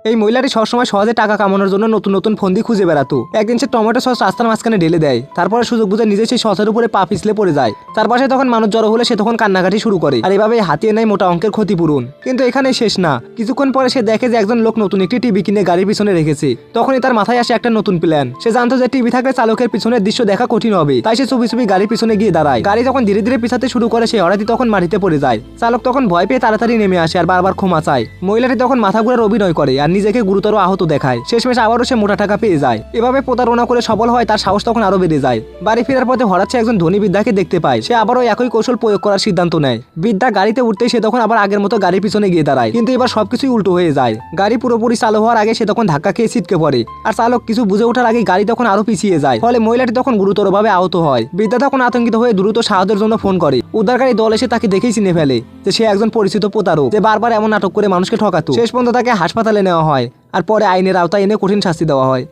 এই মহিলাটি সবসময় সহজে টাকা কামানোর জন্য নতুন নতুন ফন্দি খুঁজে বেড়াতো। একদিন সে টমেটো সস রাস্তার মাঝখানে ঢেলে দেয়, তারপরে সুযোগ বুঝে নিজে সেই সসের উপরে পা পিছলে পড়ে যায়। তার পাশে তখন মানুষ জড়ো হলে সে তখন কান্নাকাটি শুরু করে, আর এভাবে হাতিয়ে নেয় মোটা অঙ্কের ক্ষতিপূরণ। কিন্তু এখানে শেষ না, কিছুক্ষণ পরে সে দেখে যে একজন লোক নতুন একটি টিভি কিনে গাড়ির পিছনে রেখেছে। তখনই তার মাথায় আসে একটা নতুন প্ল্যান। সে জানতো যে টিভি থাকলে চালকের পিছনের দৃশ্য দেখা কঠিন হবে, তাই সে চুপি চুপি গাড়ির পিছনে গিয়ে দাঁড়ায়। গাড়ি যখন ধীরে ধীরে পিছাতে শুরু করে সে হঠাৎই তখন মাটিতে পড়ে যায়। চালক তখন ভয় পেয়ে তাড়াতাড়ি নেমে আসে আর বারবার ক্ষমা চায়। মহিলাটি তখন মাথা ঘুরার অভিনয় করে আর নিজেকে গুরুতর আহত দেখায়। শেষমেশ আবারও সে মোটা টাকা পেয়ে যায়। এভাবে প্রতারণা করে সফল হয়, তার সাহস তখন আরো বেড়ে যায়। বাড়ি ফেরার পথে হঠাৎ সে একজন ধনী বৃদ্ধাকে দেখতে পায়। সে আবারও একই কৌশল প্রয়োগ করার সিদ্ধান্ত নেয়। বৃদ্ধা গাড়িতে উঠতেই সে তখন আবার আগের মতো গাড়ির পিছনে গিয়ে দাঁড়ায়, কিন্তু এবার সবকিছুই উল্টো হয়ে যায়। গাড়ি পুরোপুরি চালু হওয়ার আগে সে তখন ধাক্কা খেয়ে ছিটকে পড়ে, আর চালক কিছু বুঝে ওঠার আগে গাড়ি তখন আরো পিছিয়ে যায়। ফলে মহিলাটি তখন গুরুতরভাবে আহত হয়। বৃদ্ধা তখন আতঙ্কিত হয়ে দ্রুত সাহায্যের জন্য ফোন করে। উদ্ধারকারী দল এসে তাকে দেখেই চিনে ফেলে যে সে একজন পরিচিত প্রতারক, যে বারবার এমন নাটক করে মানুষকে ঠকাতো। শেষ পর্যন্ত তাকে হাসপাতালে নেওয়া হয় আর পরে আইনের আওতায় এনে কঠিন শাস্তি দেওয়া হয়।